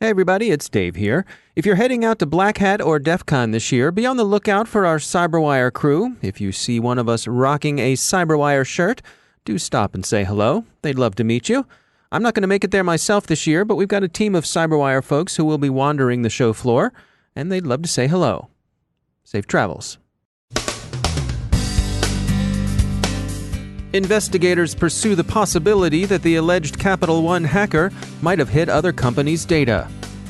Hey everybody, it's Dave here. If you're heading out to Black Hat or DEF CON this year, be on the lookout for our CyberWire crew. If you see one of us rocking a CyberWire shirt, do stop and say hello. They'd love to meet you. I'm not going to make it there myself this year, but we've got a team of CyberWire folks who will be wandering the show floor, and they'd love to say hello. Safe travels. Investigators pursue the possibility that the alleged Capital One hacker might have hid other companies' data.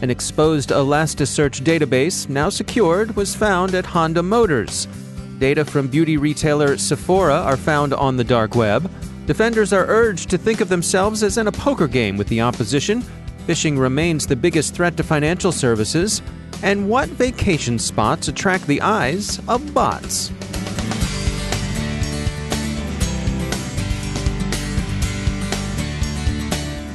An exposed ElastiSearch database, now secured, was found at Honda Motors. Data from beauty retailer Sephora are found on the dark web. Defenders are urged to think of themselves as in a poker game with the opposition. Phishing remains the biggest threat to financial services. And what vacation spots attract the eyes of bots?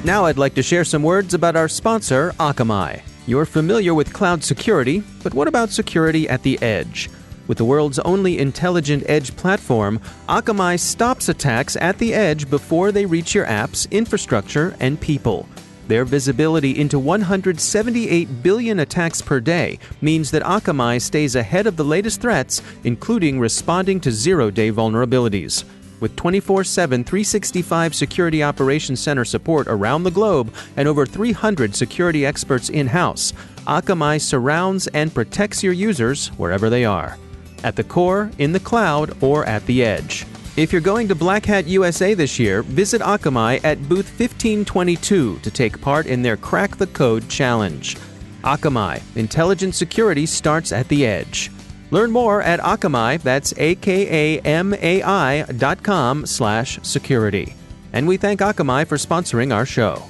Now I'd like to share some words about our sponsor, Akamai. You're familiar with cloud security, but what about security at the edge? With the world's only intelligent edge platform, Akamai stops attacks at the edge before they reach your apps, infrastructure, and people. Their visibility into 178 billion attacks per day means that Akamai stays ahead of the latest threats, including responding to zero-day vulnerabilities. With 24/7, 365 Security Operations Center support around the globe and over 300 security experts in-house, Akamai surrounds and protects your users wherever they are, at the core, in the cloud, or at the edge. If you're going to Black Hat USA this year, visit Akamai at booth 1522 to take part in their Crack the Code Challenge. Akamai, intelligent security starts at the edge. Learn more at Akamai, that's akamai.com/security. And we thank Akamai for sponsoring our show.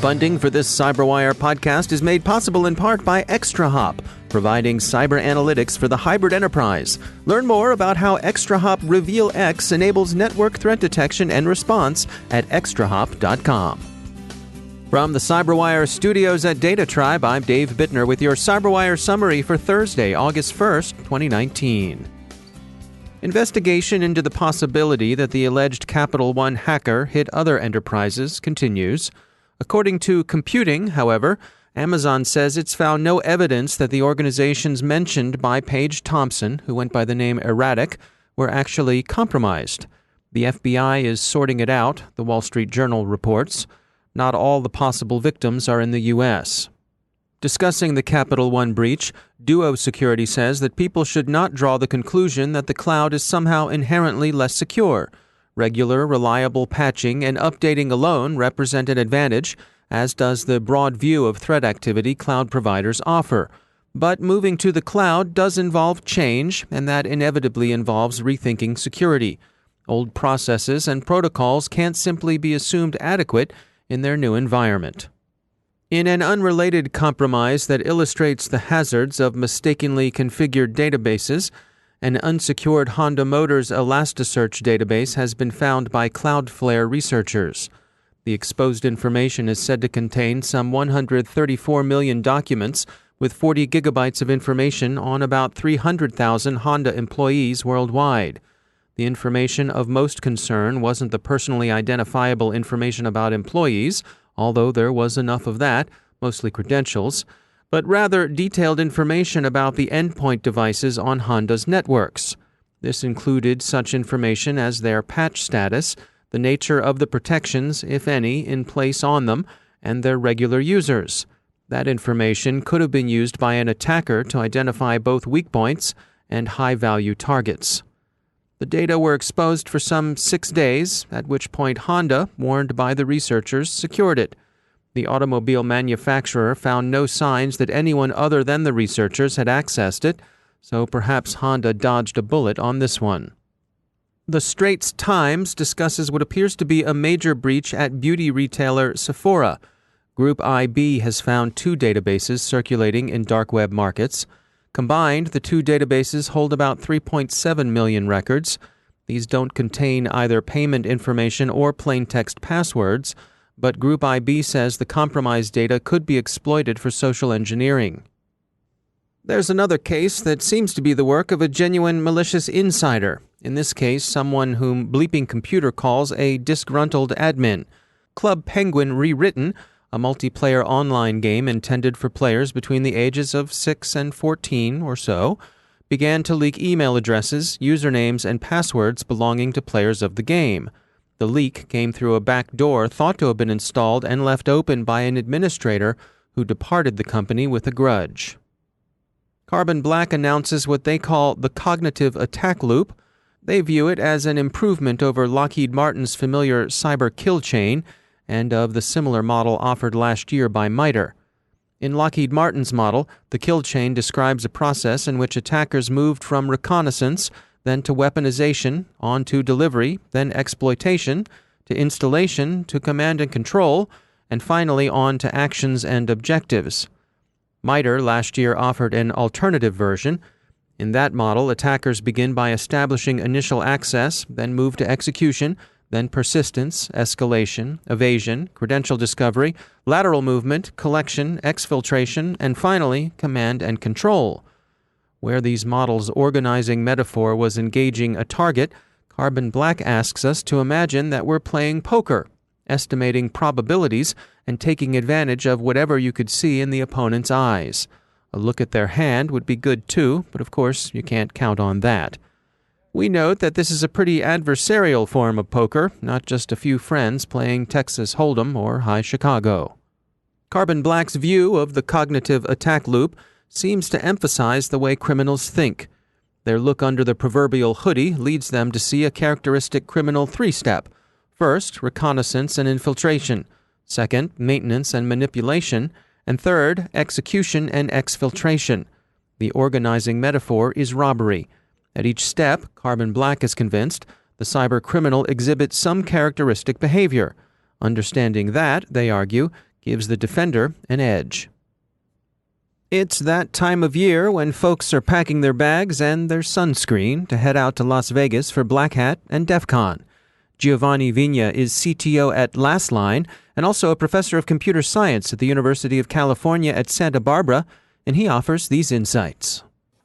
Funding for this CyberWire podcast is made possible in part by ExtraHop, providing cyber analytics for the hybrid enterprise. Learn more about how ExtraHop Reveal X enables network threat detection and response at extrahop.com. From the CyberWire studios at Data Tribe, I'm Dave Bittner with your CyberWire summary for Thursday, August 1st, 2019. Investigation into the possibility that the alleged Capital One hacker hit other enterprises continues. According to Computing, however, Amazon says it's found no evidence that the organizations mentioned by Paige Thompson, who went by the name Erratic, were actually compromised. The FBI is sorting it out, the Wall Street Journal reports. Not all the possible victims are in the U.S. Discussing the Capital One breach, Duo Security says that people should not draw the conclusion that the cloud is somehow inherently less secure. Regular, reliable patching and updating alone represent an advantage, as does the broad view of threat activity cloud providers offer. But moving to the cloud does involve change, and that inevitably involves rethinking security. Old processes and protocols can't simply be assumed adequate in their new environment. In an unrelated compromise that illustrates the hazards of mistakenly configured databases, an unsecured Honda Motors ElastiSearch database has been found by Cloudflare researchers. The exposed information is said to contain some 134 million documents with 40 gigabytes of information on about 300,000 Honda employees worldwide. The information of most concern wasn't the personally identifiable information about employees, although there was enough of that, mostly credentials, but rather detailed information about the endpoint devices on Honda's networks. This included such information as their patch status, the nature of the protections, if any, in place on them, and their regular users. That information could have been used by an attacker to identify both weak points and high-value targets. The data were exposed for some 6 days, at which point Honda, warned by the researchers, secured it. The automobile manufacturer found no signs that anyone other than the researchers had accessed it, so perhaps Honda dodged a bullet on this one. The Straits Times discusses what appears to be a major breach at beauty retailer Sephora. Group IB has found 2 databases circulating in dark web markets. Combined, the 2 databases hold about 3.7 million records. These don't contain either payment information or plain text passwords, but Group IB says the compromised data could be exploited for social engineering. There's another case that seems to be the work of a genuine malicious insider. In this case, someone whom Bleeping Computer calls a disgruntled admin. Club Penguin Rewritten, a multiplayer online game intended for players between the ages of 6 and 14 or so, began to leak email addresses, usernames, and passwords belonging to players of the game. The leak came through a back door thought to have been installed and left open by an administrator who departed the company with a grudge. Carbon Black announces what they call the cognitive attack loop. They view it as an improvement over Lockheed Martin's familiar cyber kill chain and of the similar model offered last year by MITRE. In Lockheed Martin's model, the kill chain describes a process in which attackers moved from reconnaissance, then to weaponization, on to delivery, then exploitation, to installation, to command and control, and finally on to actions and objectives. MITRE last year offered an alternative version. In that model, attackers begin by establishing initial access, then move to execution, then persistence, escalation, evasion, credential discovery, lateral movement, collection, exfiltration, and finally, command and control. Where these models' organizing metaphor was engaging a target, Carbon Black asks us to imagine that we're playing poker, estimating probabilities and taking advantage of whatever you could see in the opponent's eyes. A look at their hand would be good too, but of course you can't count on that. We note that this is a pretty adversarial form of poker, not just a few friends playing Texas Hold'em or High Chicago. Carbon Black's view of the cognitive attack loop seems to emphasize the way criminals think. Their look under the proverbial hoodie leads them to see a characteristic criminal three-step. First, reconnaissance and infiltration. Second, maintenance and manipulation. And third, execution and exfiltration. The organizing metaphor is robbery. At each step, Carbon Black is convinced, the cyber criminal exhibits some characteristic behavior. Understanding that, they argue, gives the defender an edge. It's that time of year when folks are packing their bags and their sunscreen to head out to Las Vegas for Black Hat and DEF CON. Giovanni Vigna is CTO at Lastline and also a professor of computer science at the University of California at Santa Barbara, and he offers these insights.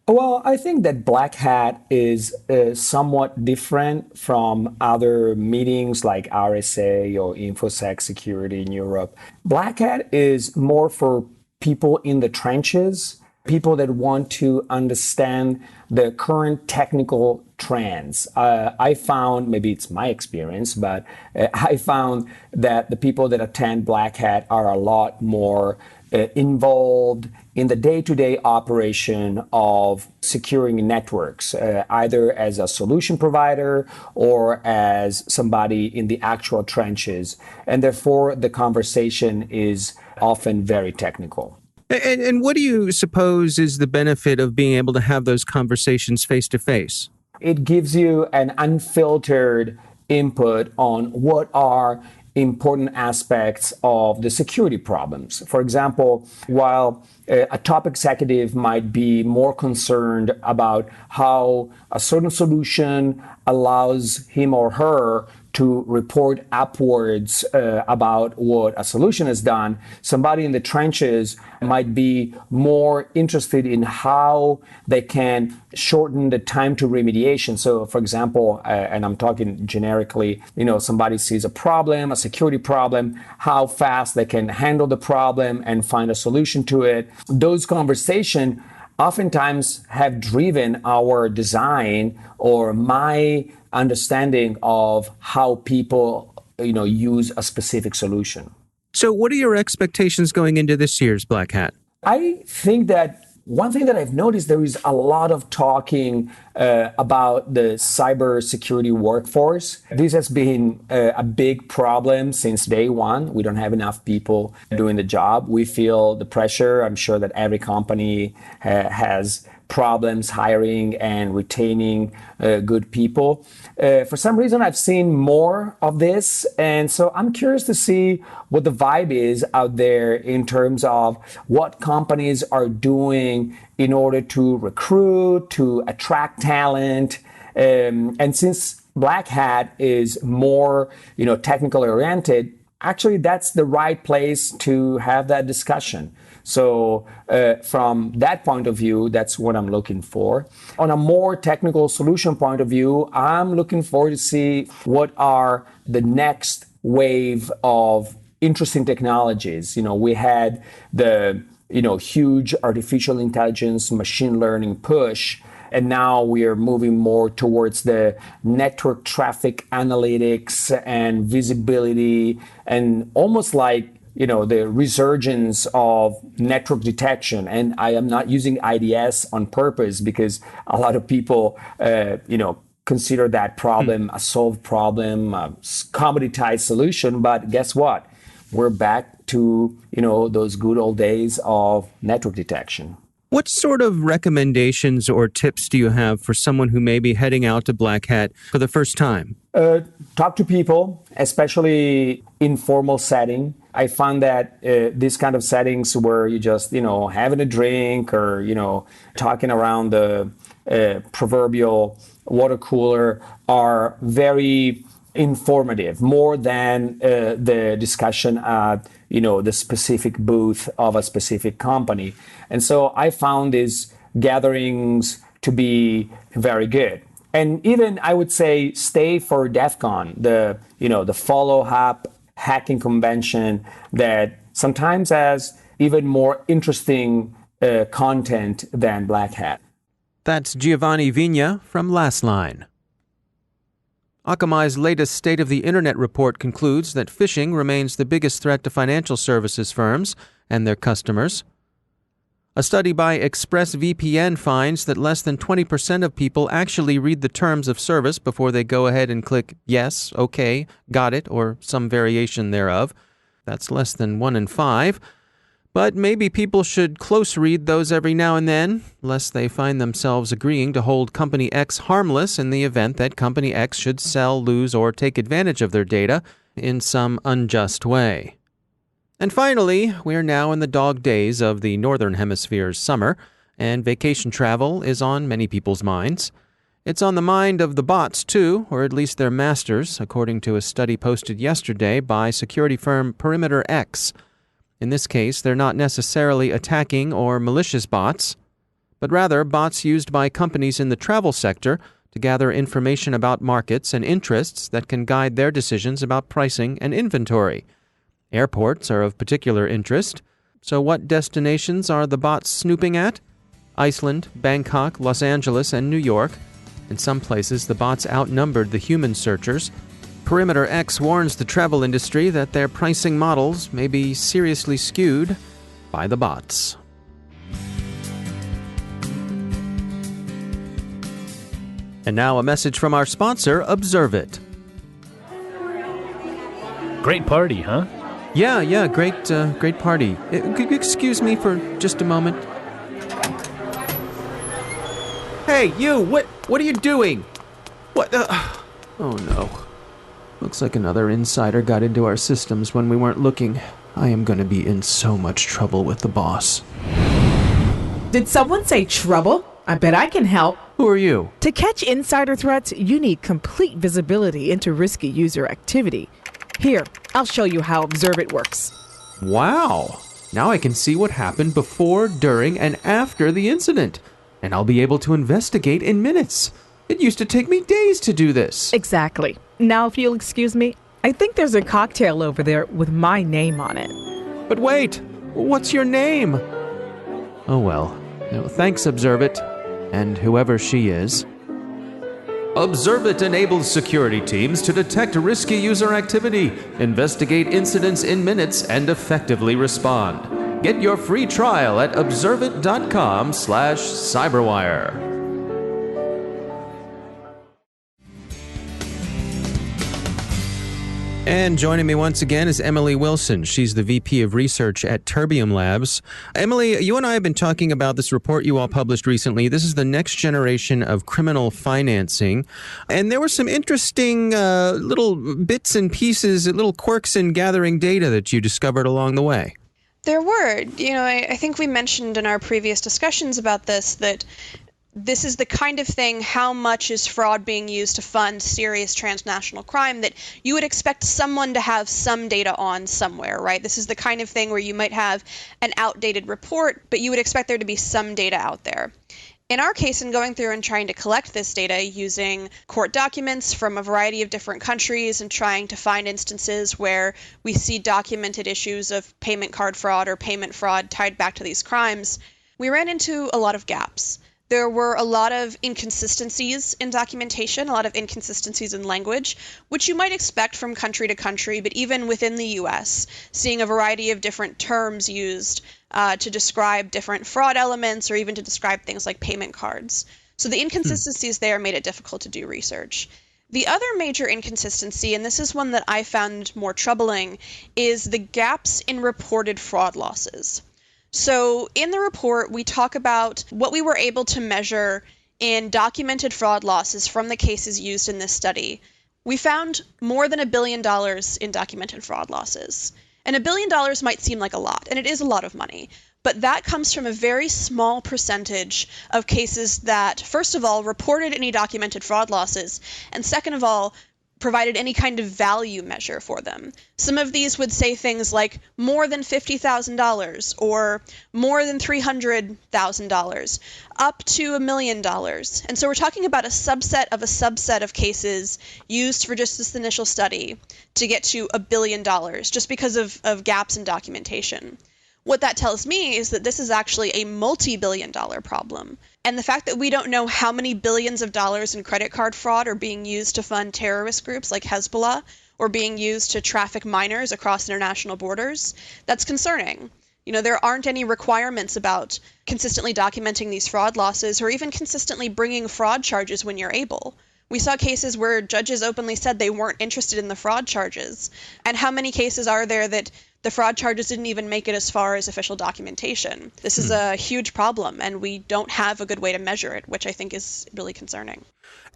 Well, I think that Black Hat is somewhat different from other meetings like RSA or InfoSec security in Europe. Black Hat is more for people in the trenches, people that want to understand the current technical trends. I found, maybe it's my experience, but I found that the people that attend Black Hat are a lot more involved in the day-to-day operation of securing networks, either as a solution provider or as somebody in the actual trenches. And therefore, the conversation is often very technical. And what do you suppose is the benefit of being able to have those conversations face-to-face? It gives you an unfiltered input on what are important aspects of the security problems. For example, while a top executive might be more concerned about how a certain solution allows him or her to report upwards about what a solution has done, somebody in the trenches might be more interested in how they can shorten the time to remediation. So, for example, and I'm talking generically, somebody sees a problem, a security problem, how fast they can handle the problem and find a solution to it. Those conversations oftentimes have driven our design or my understanding of how people, use a specific solution. So what are your expectations going into this year's Black Hat? I think that one thing that I've noticed, there is a lot of talking about the cybersecurity workforce. This has been a big problem since day one. We don't have enough people doing the job. We feel the pressure. I'm sure that every company has problems hiring and retaining good people. For some reason, I've seen more of this. And so I'm curious to see what the vibe is out there in terms of what companies are doing in order to recruit, to attract talent. And since Black Hat is more, technically oriented, actually that's the right place to have that discussion. So from that point of view, that's what I'm looking for. On a more technical solution point of view, I'm looking forward to see what are the next wave of interesting technologies. We had the huge artificial intelligence, machine learning push, and now we are moving more towards the network traffic analytics and visibility, and almost like the resurgence of network detection. And I am not using IDS on purpose because a lot of people, consider that problem a solved problem, a commoditized solution. But guess what? We're back to, those good old days of network detection. What sort of recommendations or tips do you have for someone who may be heading out to Black Hat for the first time? Talk to people, especially in formal setting. I found that these kind of settings where you just, having a drink or, talking around the proverbial water cooler are very informative, more than the discussion at the specific booth of a specific company. And so I found these gatherings to be very good. And even I would say stay for DEF CON, the follow-up hacking convention that sometimes has even more interesting content than Black Hat. That's Giovanni Vigna from Lastline. Akamai's latest State of the Internet report concludes that phishing remains the biggest threat to financial services firms and their customers. A study by ExpressVPN finds that less than 20% of people actually read the terms of service before they go ahead and click yes, okay, got it, or some variation thereof. That's less than 1 in 5. But maybe people should close read those every now and then, lest they find themselves agreeing to hold Company X harmless in the event that Company X should sell, lose, or take advantage of their data in some unjust way. And finally, we're now in the dog days of the Northern Hemisphere's summer, and vacation travel is on many people's minds. It's on the mind of the bots, too, or at least their masters, according to a study posted yesterday by security firm Perimeter X. In this case, they're not necessarily attacking or malicious bots, but rather bots used by companies in the travel sector to gather information about markets and interests that can guide their decisions about pricing and inventory. Airports are of particular interest. So what destinations are the bots snooping at? Iceland, Bangkok, Los Angeles, and New York. In some places, the bots outnumbered the human searchers. Perimeter X warns the travel industry that their pricing models may be seriously skewed by the bots. And now a message from our sponsor, Observe It. Great party, huh? Yeah, great party. Could you excuse me for just a moment? Hey, you! What are you doing? What? Oh no. Looks like another insider got into our systems when we weren't looking. I am going to be in so much trouble with the boss. Did someone say trouble? I bet I can help. Who are you? To catch insider threats, you need complete visibility into risky user activity. Here, I'll show you how Observe It works. Wow! Now I can see what happened before, during, and after the incident. And I'll be able to investigate in minutes. It used to take me days to do this. Exactly. Now, if you'll excuse me, I think there's a cocktail over there with my name on it. But wait, what's your name? Oh well. Thanks, Observe It, and whoever she is. Observe It enables security teams to detect risky user activity, investigate incidents in minutes, and effectively respond. Get your free trial at observeit.com/cyberwire. And joining me once again is Emily Wilson. She's the VP of Research at Terbium Labs. Emily, you and I have been talking about this report you all published recently. This is the next generation of criminal financing. And there were some interesting little bits and pieces, little quirks in gathering data that you discovered along the way. There were. I think we mentioned in our previous discussions about this that this is the kind of thing, how much is fraud being used to fund serious transnational crime, that you would expect someone to have some data on somewhere, right? This is the kind of thing where you might have an outdated report, but you would expect there to be some data out there. In our case, in going through and trying to collect this data using court documents from a variety of different countries and trying to find instances where we see documented issues of payment card fraud or payment fraud tied back to these crimes, we ran into a lot of gaps. There were a lot of inconsistencies in documentation, a lot of inconsistencies in language, which you might expect from country to country, but even within the US, seeing a variety of different terms used to describe different fraud elements or even to describe things like payment cards. So the inconsistencies there made it difficult to do research. The other major inconsistency, and this is one that I found more troubling, is the gaps in reported fraud losses. So in the report, we talk about what we were able to measure in documented fraud losses from the cases used in this study. We found more than $1 billion in documented fraud losses. And $1 billion might seem like a lot, and it is a lot of money. But that comes from a very small percentage of cases that, first of all, reported any documented fraud losses, and second of all, provided any kind of value measure for them. Some of these would say things like more than $50,000 or more than $300,000, up to $1 million. And so we're talking about a subset of cases used for just this initial study to get to $1 billion, just because of gaps in documentation. What that tells me is that this is actually a multi-billion-dollar problem. And the fact that we don't know how many billions of dollars in credit card fraud are being used to fund terrorist groups like Hezbollah or being used to traffic minors across international borders, that's concerning. You know, there aren't any requirements about consistently documenting these fraud losses or even consistently bringing fraud charges when you're able. We saw cases where judges openly said they weren't interested in the fraud charges. And how many cases are there that the fraud charges didn't even make it as far as official documentation? This is a huge problem, and we don't have a good way to measure it, which I think is really concerning.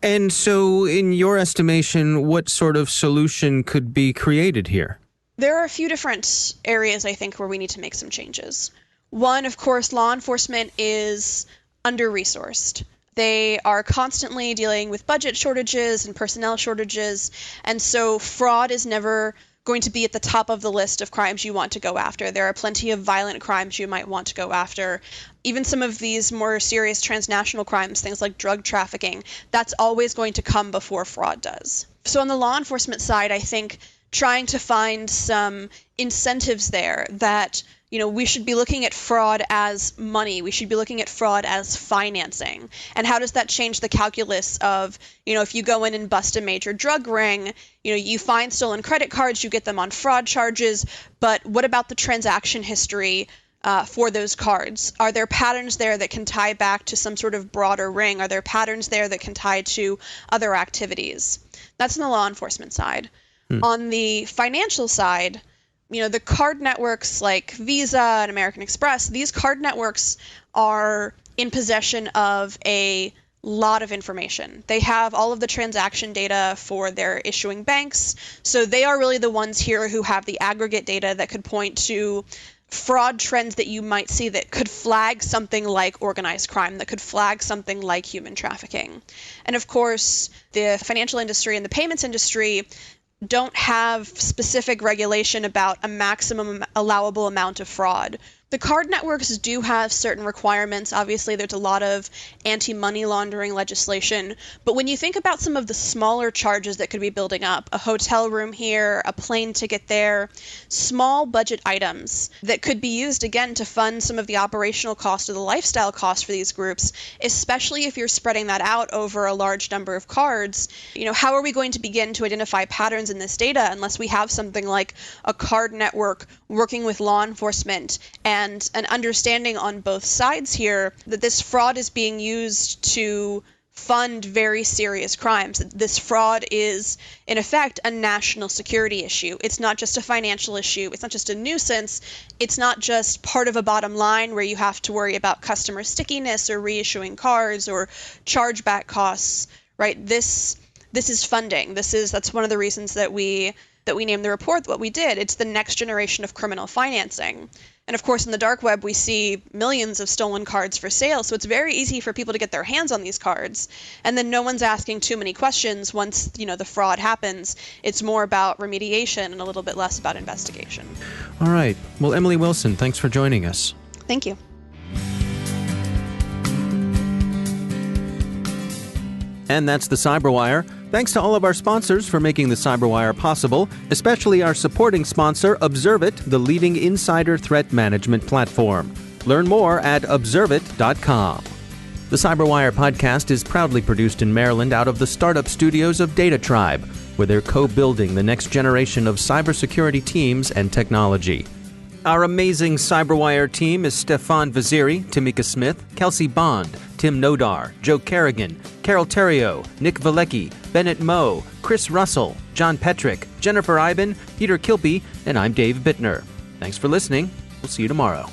And so, in your estimation, what sort of solution could be created here? There are a few different areas, I think, where we need to make some changes. One, of course, law enforcement is under-resourced. They are constantly dealing with budget shortages and personnel shortages, and so fraud is never going to be at the top of the list of crimes you want to go after. There are plenty of violent crimes you might want to go after. Even some of these more serious transnational crimes, things like drug trafficking, that's always going to come before fraud does. So on the law enforcement side, I think trying to find some incentives there that, you know, we should be looking at fraud as money. We should be looking at fraud as financing. And how does that change the calculus of, you know, if you go in and bust a major drug ring, you know, you find stolen credit cards, you get them on fraud charges, but what about the transaction history for those cards? Are there patterns there that can tie back to some sort of broader ring? Are there patterns there that can tie to other activities? That's on the law enforcement side. On the financial side, you know, the card networks like Visa and American Express, these card networks are in possession of a lot of information. They have all of the transaction data for their issuing banks. So they are really the ones here who have the aggregate data that could point to fraud trends that you might see that could flag something like organized crime, that could flag something like human trafficking. And of course, the financial industry and the payments industry don't have specific regulation about a maximum allowable amount of fraud. The card networks do have certain requirements. Obviously, there's a lot of anti-money laundering legislation. But when you think about some of the smaller charges that could be building up, a hotel room here, a plane ticket there, small budget items that could be used, again, to fund some of the operational cost or the lifestyle cost for these groups, especially if you're spreading that out over a large number of cards, you know, how are we going to begin to identify patterns in this data unless we have something like a card network working with law enforcement and an understanding on both sides here that this fraud is being used to fund very serious crimes. This fraud is, in effect, a national security issue. It's not just a financial issue. It's not just a nuisance. It's not just part of a bottom line where you have to worry about customer stickiness or reissuing cards or chargeback costs, right? This is funding. That's one of the reasons that we named the report what we did. It's the next generation of criminal financing. And of course, in the dark web, we see millions of stolen cards for sale. So it's very easy for people to get their hands on these cards. And then no one's asking too many questions once, you know, the fraud happens. It's more about remediation and a little bit less about investigation. All right. Well, Emily Wilson, thanks for joining us. Thank you. And that's the CyberWire. Thanks to all of our sponsors for making the CyberWire possible, especially our supporting sponsor, Observit, the leading insider threat management platform. Learn more at observit.com. The CyberWire podcast is proudly produced in Maryland out of the startup studios of Data Tribe, where they're co-building the next generation of cybersecurity teams and technology. Our amazing CyberWire team is Stefan Vaziri, Tamika Smith, Kelsey Bond, Tim Nodar, Joe Kerrigan, Carol Terrio, Nick Valecki, Bennett Moe, Chris Russell, John Petrick, Jennifer Iben, Peter Kilpie, and I'm Dave Bittner. Thanks for listening. We'll see you tomorrow.